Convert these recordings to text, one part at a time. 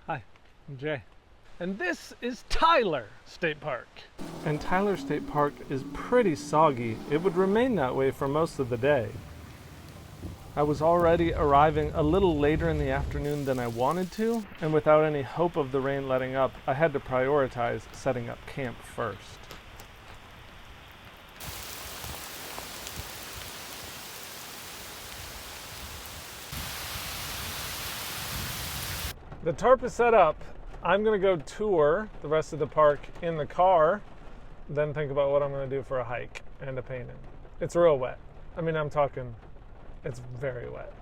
Hi, I'm Jay. And this is Tyler State Park. And Tyler State Park is pretty soggy. It would remain that way for most of the day. I was already arriving a little later in the afternoon than I wanted to, and without any hope of the rain letting up, I had to prioritize setting up camp first. The tarp is set up. I'm gonna go tour the rest of the park in the car, then think about what I'm gonna do for a hike and a painting. It's real wet. I mean, I'm talking, it's very wet.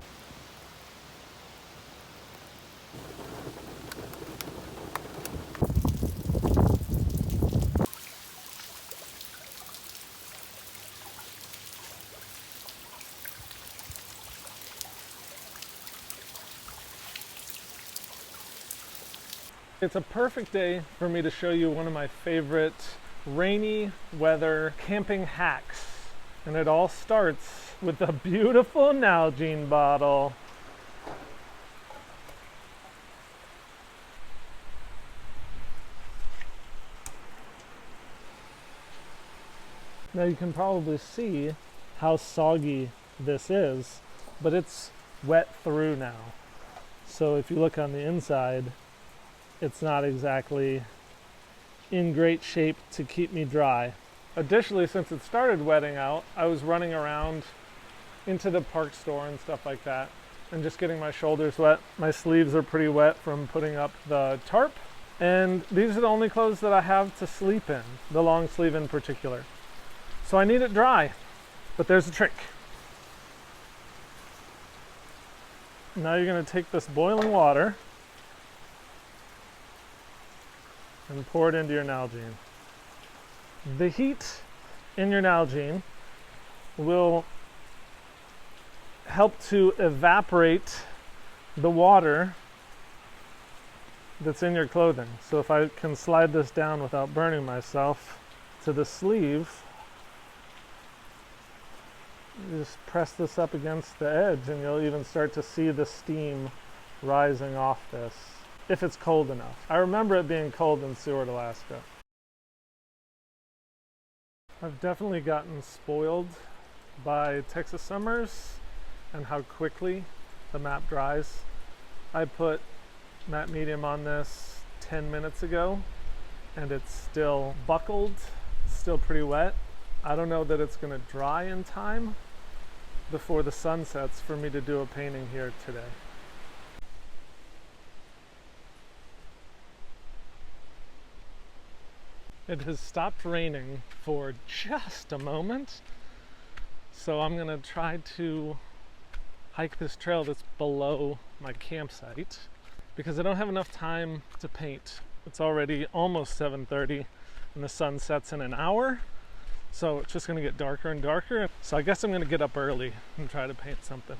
It's a perfect day for me to show you one of my favorite rainy weather camping hacks. And it all starts with a beautiful Nalgene bottle. Now you can probably see how soggy this is, but it's wet through now. So if you look on the inside, it's not exactly in great shape to keep me dry. Additionally, since it started wetting out, I was running around into the park store and stuff like that and just getting my shoulders wet. My sleeves are pretty wet from putting up the tarp. And these are the only clothes that I have to sleep in, the long sleeve in particular. So I need it dry, but there's a trick. Now you're going to take this boiling water and pour it into your Nalgene. The heat in your Nalgene will help to evaporate the water that's in your clothing. So if I can slide this down without burning myself to the sleeve, you just press this up against the edge and you'll even start to see the steam rising off this. If it's cold enough. I remember it being cold in Seward, Alaska. I've definitely gotten spoiled by Texas summers and how quickly the map dries. I put matte medium on this 10 minutes ago and it's still buckled, still pretty wet. I don't know that it's going to dry in time before the sun sets for me to do a painting here today. It has stopped raining for just a moment, so I'm gonna try to hike this trail that's below my campsite because I don't have enough time to paint. It's already almost 7:30 and the sun sets in an hour, so it's just gonna get darker and darker. So I guess I'm gonna get up early and try to paint something.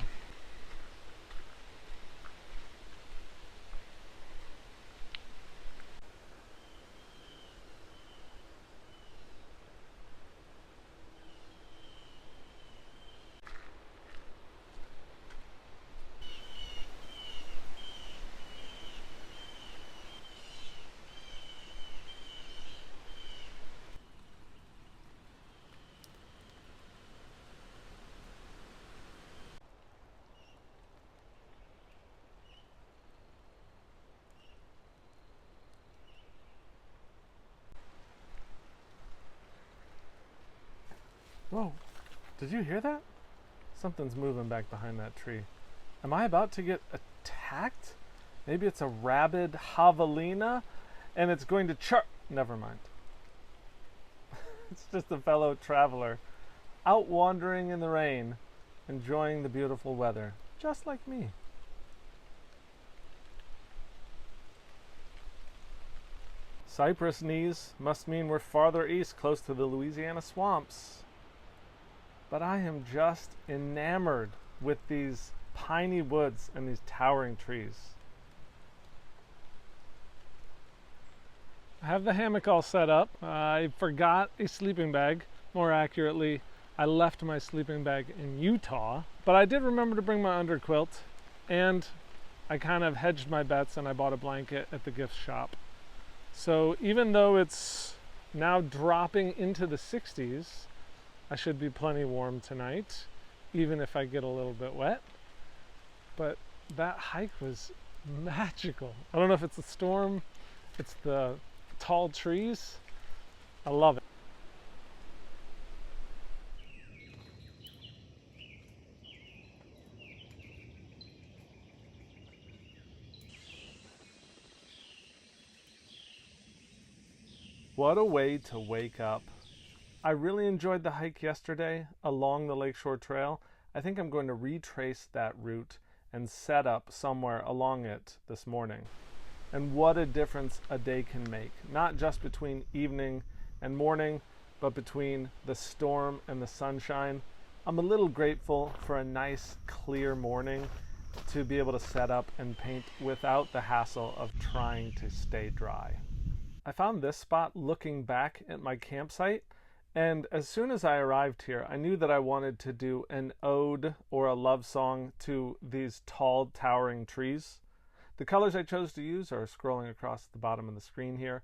Whoa, did you hear that? Something's moving back behind that tree. Am I about to get attacked? Maybe it's a rabid javelina and it's going to never mind. It's just a fellow traveler out wandering in the rain, enjoying the beautiful weather, just like me. Cypress knees must mean we're farther east, close to the Louisiana swamps. But I am just enamored with these piney woods and these towering trees. I have the hammock all set up. I forgot a sleeping bag. More accurately, I left my sleeping bag in Utah, but I did remember to bring my underquilt and I kind of hedged my bets and I bought a blanket at the gift shop. So even though it's now dropping into the 60s, I should be plenty warm tonight, even if I get a little bit wet. But that hike was magical. I don't know if it's the storm, it's the tall trees. I love it. What a way to wake up. I really enjoyed the hike yesterday along the Lakeshore Trail. I think I'm going to retrace that route and set up somewhere along it this morning. And what a difference a day can make, not just between evening and morning, but between the storm and the sunshine. I'm a little grateful for a nice, clear morning to be able to set up and paint without the hassle of trying to stay dry. I found this spot looking back at my campsite, and as soon as I arrived here, I knew that I wanted to do an ode or a love song to these tall, towering trees. The colors I chose to use are scrolling across the bottom of the screen here,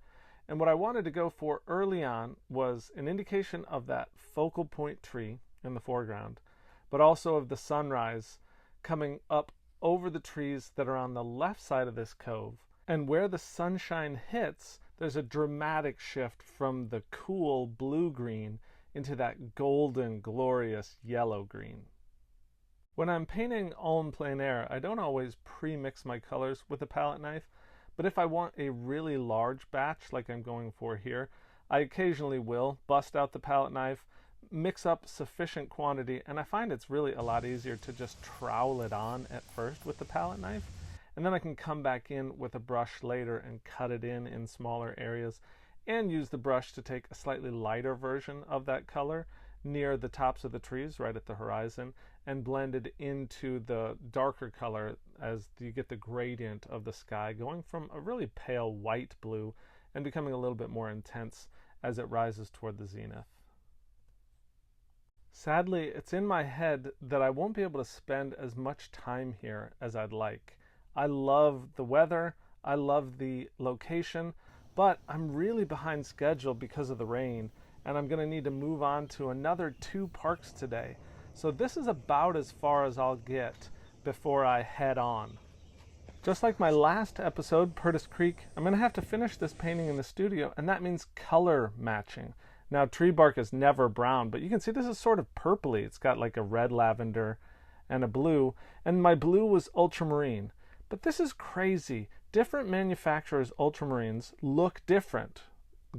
and what I wanted to go for early on was an indication of that focal point tree in the foreground, but also of the sunrise coming up over the trees that are on the left side of this cove. And where the sunshine hits, there's a dramatic shift from the cool blue-green into that golden, glorious yellow-green. When I'm painting all in plein air, I don't always pre-mix my colors with a palette knife, but if I want a really large batch like I'm going for here, I occasionally will bust out the palette knife, mix up sufficient quantity, and I find it's really a lot easier to just trowel it on at first with the palette knife. And then I can come back in with a brush later and cut it in smaller areas and use the brush to take a slightly lighter version of that color near the tops of the trees right at the horizon and blend it into the darker color as you get the gradient of the sky going from a really pale white blue and becoming a little bit more intense as it rises toward the zenith. Sadly, it's in my head that I won't be able to spend as much time here as I'd like. I love the weather, I love the location, but I'm really behind schedule because of the rain, and I'm going to need to move on to another 2 parks today. So this is about as far as I'll get before I head on. Just like my last episode, Purtis Creek, I'm going to have to finish this painting in the studio, and that means color matching. Now, tree bark is never brown, but you can see this is sort of purpley. It's got like a red lavender and a blue, and my blue was ultramarine. But this is crazy. Different manufacturers' ultramarines look different.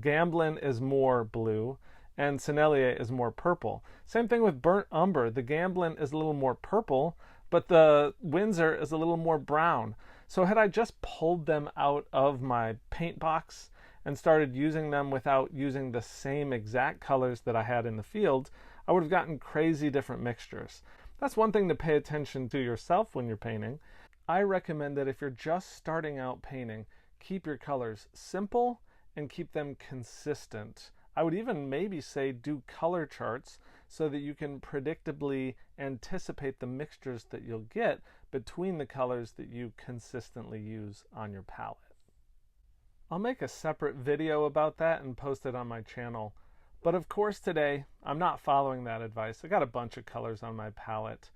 Gamblin is more blue and Sennelier is more purple. Same thing with burnt umber. The Gamblin is a little more purple, but the Windsor is a little more brown. So had I just pulled them out of my paint box and started using them without using the same exact colors that I had in the field, I would have gotten crazy different mixtures. That's one thing to pay attention to yourself when you're painting. I recommend that if you're just starting out painting, keep your colors simple and keep them consistent. I would even maybe say do color charts so that you can predictably anticipate the mixtures that you'll get between the colors that you consistently use on your palette. I'll make a separate video about that and post it on my channel. But of course today, I'm not following that advice. I got a bunch of colors on my palette.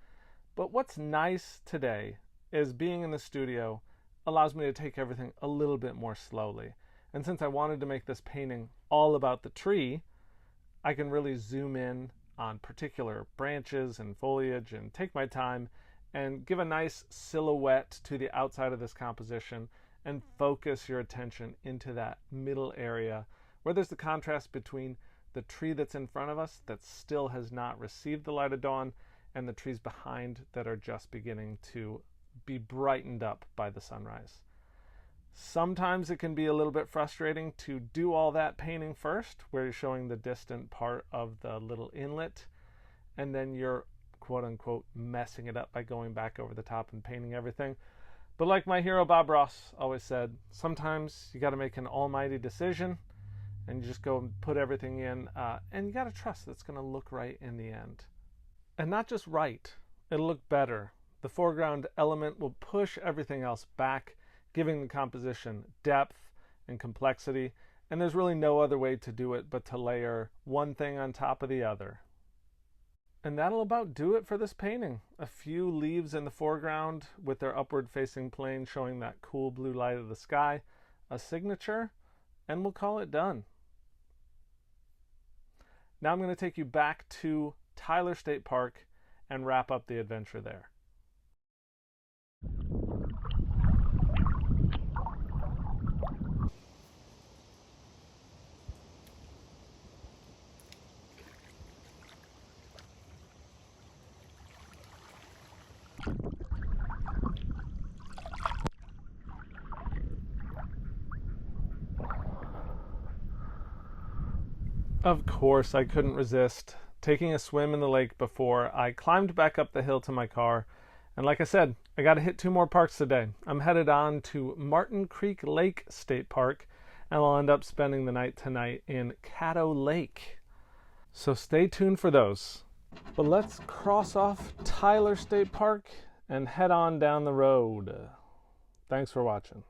But what's nice today is being in the studio allows me to take everything a little bit more slowly. And since I wanted to make this painting all about the tree, I can really zoom in on particular branches and foliage and take my time and give a nice silhouette to the outside of this composition and focus your attention into that middle area where there's the contrast between the tree that's in front of us that still has not received the light of dawn and the trees behind that are just beginning to be brightened up by the sunrise. Sometimes it can be a little bit frustrating to do all that painting first, where you're showing the distant part of the little inlet, and then you're quote-unquote messing it up by going back over the top and painting everything. But like my hero Bob Ross always said, sometimes you got to make an almighty decision, and you just go and put everything in, and you got to trust that it's going to look right in the end. And not just right, it'll look better The foreground element will push everything else back, giving the composition depth and complexity, and there's really no other way to do it but to layer one thing on top of the other. And that'll about do it for this painting. A few leaves in the foreground with their upward facing plane showing that cool blue light of the sky, a signature, and we'll call it done. Now I'm going to take you back to Tyler State Park and wrap up the adventure there. Of course, I couldn't resist taking a swim in the lake before I climbed back up the hill to my car. And like I said, I got to hit 2 more parks today. I'm headed on to Martin Creek Lake State Park, and I'll end up spending the night tonight in Caddo Lake. So stay tuned for those. But let's cross off Tyler State Park and head on down the road. Thanks for watching.